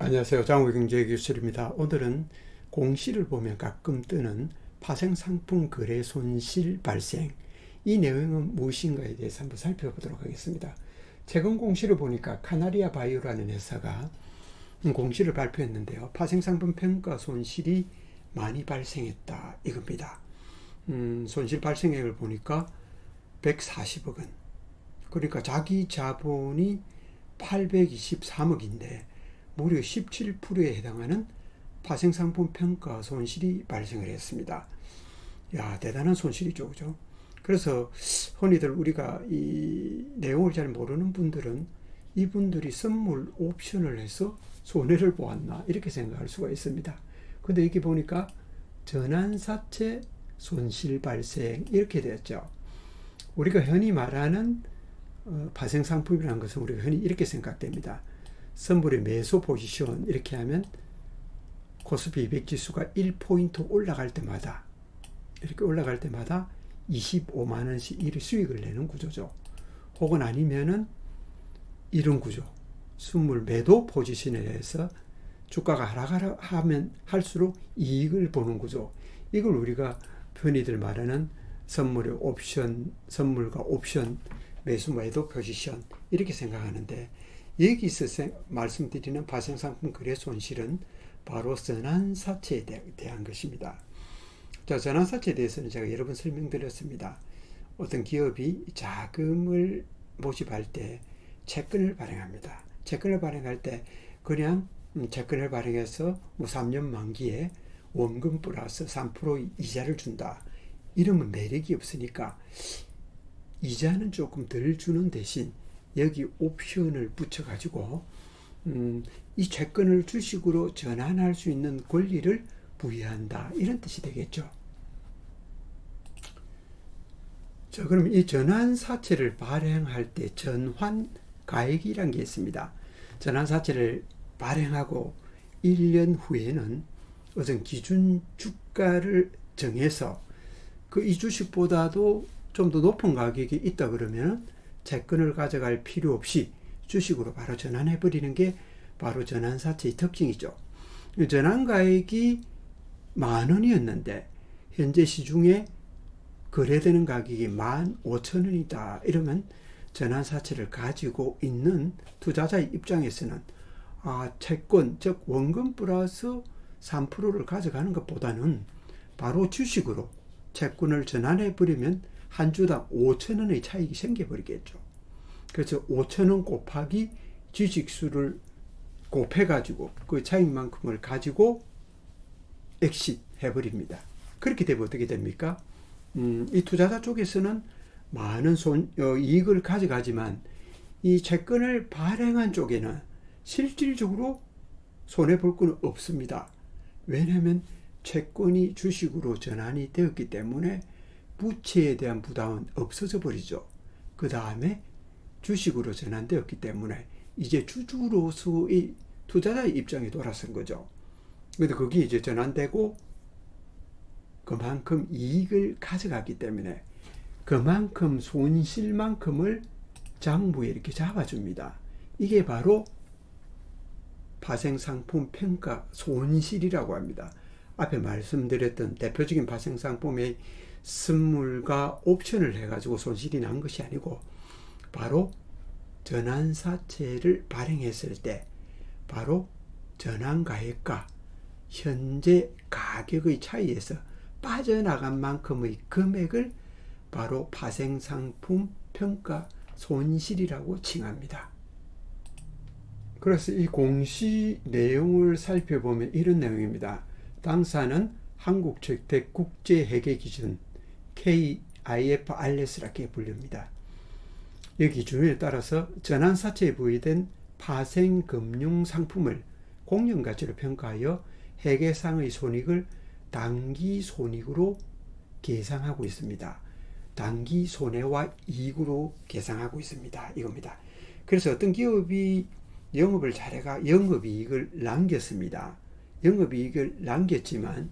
안녕하세요. 장호경제교실입니다. 오늘은 공시를 보면 가끔 뜨는 파생상품 거래 손실 발생, 이 내용은 무엇인가에 대해서 한번 살펴보도록 하겠습니다. 최근 공시를 보니까 카나리아 바이오라는 회사가 공시를 발표했는데요. 파생상품 평가 손실이 많이 발생했다, 이겁니다. 손실 발생액을 보니까 140억 원, 그러니까 자기 자본이 823억인데 무려 17%에 해당하는 파생상품 평가 손실이 발생을 했습니다. 야, 대단한 손실이죠, 그죠? 그래서 흔히들 우리가 이 내용을 잘 모르는 분들은 이분들이 선물 옵션을 해서 손해를 보았나 이렇게 생각할 수가 있습니다. 근데 이게 보니까 전환사채 손실 발생 이렇게 되었죠. 우리가 흔히 말하는 파생상품이라는 것은 우리가 흔히 이렇게 생각됩니다. 선물의 매수 포지션 이렇게 하면 코스피 200 지수가 1포인트 올라갈 때마다 이렇게 올라갈 때마다 25만 원씩 이 수익을 내는 구조죠. 혹은 아니면은 이런 구조, 선물 매도 포지션에 대해서 주가가 하락하면 할수록 이익을 보는 구조, 이걸 우리가 흔히들 말하는 선물의 옵션, 선물과 옵션, 매수 매도 포지션 이렇게 생각하는데, 여기서 말씀드리는 파생상품 거래 손실은 바로 전환사채에 대한 것입니다. 자, 전환사채에 대해서는 제가 여러 번 설명드렸습니다. 어떤 기업이 자금을 모집할 때 채권을 발행합니다. 채권을 발행할 때 그냥 채권을 발행해서 3년 만기에 원금 플러스 3% 이자를 준다, 이러면 매력이 없으니까 이자는 조금 덜 주는 대신 여기 옵션을 붙여가지고 이 채권을 주식으로 전환할 수 있는 권리를 부여한다, 이런 뜻이 되겠죠. 자, 그럼 이 전환사채를 발행할 때 전환가액이라는 게 있습니다. 전환사채를 발행하고 1년 후에는 어떤 기준 주가를 정해서 그 이 주식보다도 좀 더 높은 가격이 있다 그러면 채권을 가져갈 필요 없이 주식으로 바로 전환해버리는 게 바로 전환사채의 특징이죠. 전환가액이 10,000원이었는데 현재 시중에 거래되는 가격이 15,000원이다. 이러면 전환사채를 가지고 있는 투자자의 입장에서는 채권, 즉 원금 플러스 3%를 가져가는 것보다는 바로 주식으로 채권을 전환해버리면 한 주당 5,000원의 차익이 생겨버리겠죠. 그래서 5,000원 곱하기 주식수를 곱해가지고 그 차익만큼을 가지고 엑싯 해버립니다. 그렇게 되면 어떻게 됩니까? 이 투자자 쪽에서는 많은 이익을 가져가지만 이 채권을 발행한 쪽에는 실질적으로 손해볼 건 없습니다. 왜냐하면 채권이 주식으로 전환이 되었기 때문에 부채에 대한 부담은 없어져 버리죠. 그 다음에 주식으로 전환되었기 때문에 이제 주주로서의 투자자의 입장에 돌아선 거죠. 그런데 거기 이제 전환되고 그만큼 이익을 가져가기 때문에 그만큼 손실만큼을 장부에 이렇게 잡아줍니다. 이게 바로 파생상품 평가 손실이라고 합니다. 앞에 말씀드렸던 대표적인 파생상품의 선물과 옵션을 해가지고 손실이 난 것이 아니고 바로 전환사채를 발행했을 때 바로 전환가액과 현재 가격의 차이에서 빠져나간 만큼의 금액을 바로 파생상품 평가 손실이라고 칭합니다. 그래서 이 공시 내용을 살펴보면 이런 내용입니다. 당사는 한국주택국제회계기준 KIFRS라고 부릅니다. 이 기준에 따라서 전환사채에 부여된 파생금융상품을 공정가치로 평가하여 회계상의 손익을 당기손익으로 계상하고 있습니다. 당기손해와 이익으로 계상하고 있습니다. 이겁니다. 그래서 어떤 기업이 영업을 잘해가 영업이익을 남겼습니다. 영업이익을 남겼지만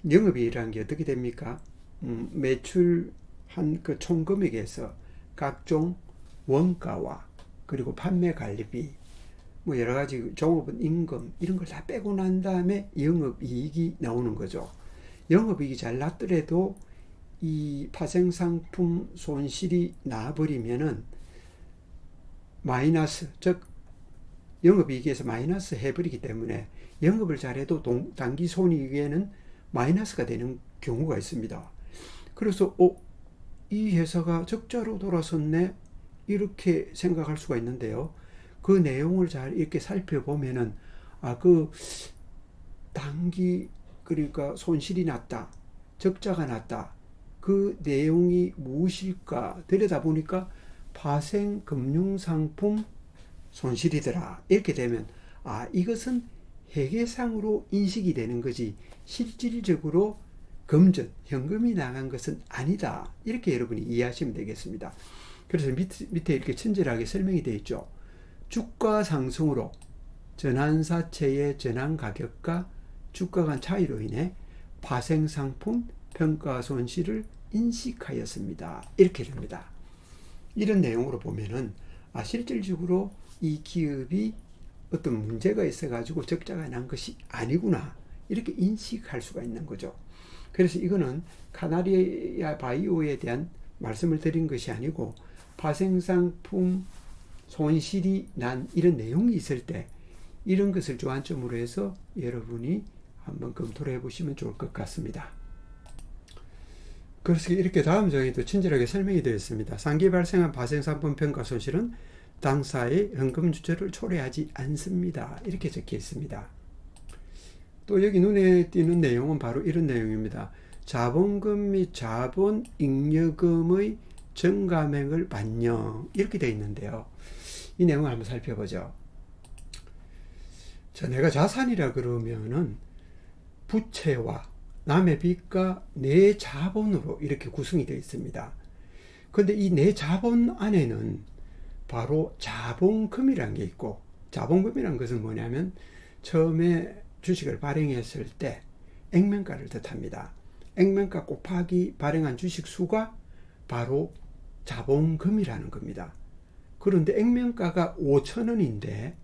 영업이익이라는 게 어떻게 됩니까? 매출한 그 총금액에서 각종 원가와 그리고 판매 관리비, 뭐 여러 가지 종업원 임금 이런 걸 다 빼고 난 다음에 영업이익이 나오는 거죠. 영업이익이 잘 났더라도 이 파생상품 손실이 나버리면은 마이너스, 즉 영업이익에서 마이너스 해버리기 때문에 영업을 잘해도 단기 손익에는 마이너스가 되는 경우가 있습니다. 그래서 이 회사가 적자로 돌아섰네 이렇게 생각할 수가 있는데요. 그 내용을 잘 이렇게 살펴보면은 그 단기 그러니까 손실이 났다, 적자가 났다, 그 내용이 무엇일까 들여다보니까 파생금융상품 손실이더라. 이렇게 되면 이것은 회계상으로 인식이 되는 거지 실질적으로 금전, 현금이 나간 것은 아니다. 이렇게 여러분이 이해하시면 되겠습니다. 그래서 밑에 이렇게 친절하게 설명이 되어 있죠. 주가 상승으로 전환사채의 전환가격과 주가 간 차이로 인해 파생상품 평가손실을 인식하였습니다. 이렇게 됩니다. 이런 내용으로 보면은 실질적으로 이 기업이 어떤 문제가 있어가지고 적자가 난 것이 아니구나 이렇게 인식할 수가 있는 거죠. 그래서 이거는 카나리아 바이오에 대한 말씀을 드린 것이 아니고 파생상품 손실이 난 이런 내용이 있을 때 이런 것을 주안점으로 해서 여러분이 한번 검토를 해보시면 좋을 것 같습니다. 그래서 이렇게 다음 정의도 친절하게 설명이 되어 있습니다. 상기 발생한 파생상품 평가 손실은 당사의 현금 주체를 초래하지 않습니다. 이렇게 적혀 있습니다. 또 여기 눈에 띄는 내용은 바로 이런 내용입니다. 자본금 및 자본잉여금의 증감액을 반영 이렇게 되어 있는데요. 이 내용을 한번 살펴보죠. 내가 자산이라 그러면은 부채와 남의 빚과 내 자본으로 이렇게 구성이 되어 있습니다. 그런데 이 내 자본 안에는 바로 자본금이라는 게 있고, 자본금이라는 것은 뭐냐면 처음에 주식을 발행했을 때 액면가를 뜻합니다. 액면가 곱하기 발행한 주식 수가 바로 자본금이라는 겁니다. 그런데 액면가가 5,000원인데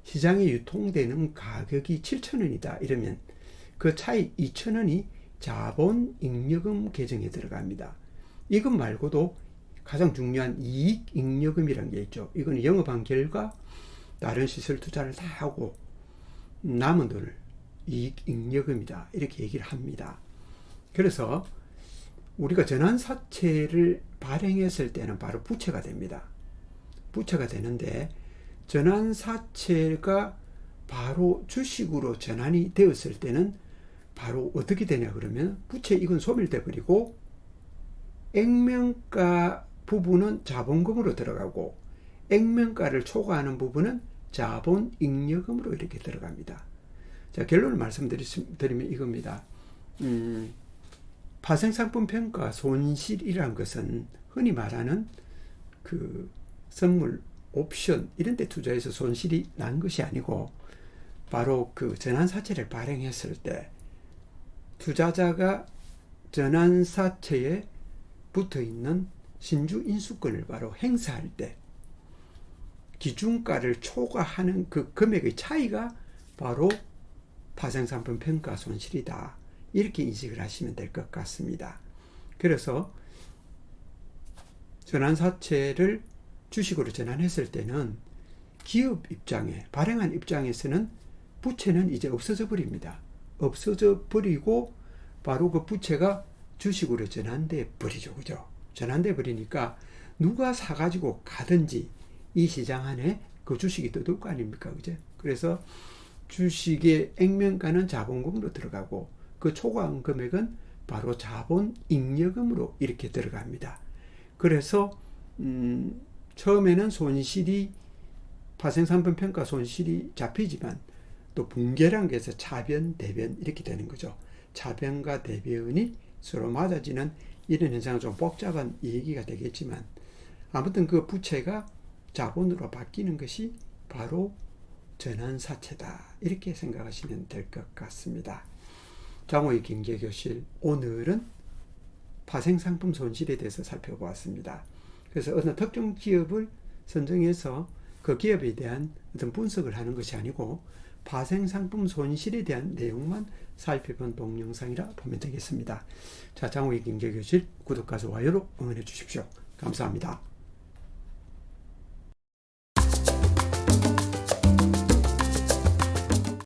시장에 유통되는 가격이 7,000원이다 이러면 그 차이 2,000원이 자본잉여금 계정에 들어갑니다. 이것 말고도 가장 중요한 이익잉여금이라는 게 있죠. 이건 영업한 결과 다른 시설 투자를 다 하고 남은 돈을 이익잉여금이다 이렇게 얘기를 합니다. 그래서 우리가 전환사채를 발행했을 때는 바로 부채가 됩니다. 부채가 되는데 전환사채가 바로 주식으로 전환이 되었을 때는 바로 어떻게 되냐 그러면 부채 이건 소멸돼 버리고 액면가 부분은 자본금으로 들어가고 액면가를 초과하는 부분은 자본잉여금으로 이렇게 들어갑니다. 자, 결론을 말씀드리면 이겁니다. 파생상품 평가 손실이란 것은 흔히 말하는 그 선물, 옵션 이런 데 투자해서 손실이 난 것이 아니고 바로 그 전환사채를 발행했을 때 투자자가 전환사채에 붙어있는 신주인수권을 바로 행사할 때 기준가를 초과하는 그 금액의 차이가 바로 파생상품 평가 손실이다. 이렇게 인식을 하시면 될 것 같습니다. 그래서 전환사채를 주식으로 전환했을 때는 기업 입장에, 발행한 입장에서는 부채는 이제 없어져 버립니다. 없어져 버리고 바로 그 부채가 주식으로 전환돼 버리죠. 그죠? 전환돼 버리니까 누가 사가지고 가든지 이 시장 안에 그 주식이 떠들 거 아닙니까? 그죠? 그래서 주식의 액면가는 자본금으로 들어가고 그 초과한 금액은 바로 자본잉여금으로 이렇게 들어갑니다. 그래서 처음에는 손실이 파생상품 평가 손실이 잡히지만 또 분계란 게 해서 차변, 대변 이렇게 되는 거죠. 차변과 대변이 서로 맞아지는 이런 현상은 좀 복잡한 얘기가 되겠지만 아무튼 그 부채가 자본으로 바뀌는 것이 바로 전환사채다. 이렇게 생각하시면 될 것 같습니다. 장호의 경제교실 오늘은 파생상품 손실에 대해서 살펴보았습니다. 그래서 어느 특정 기업을 선정해서 그 기업에 대한 어떤 분석을 하는 것이 아니고 파생상품 손실에 대한 내용만 살펴본 동영상이라 보면 되겠습니다. 자, 장호의 경제교실 구독과 좋아요로 응원해 주십시오. 감사합니다.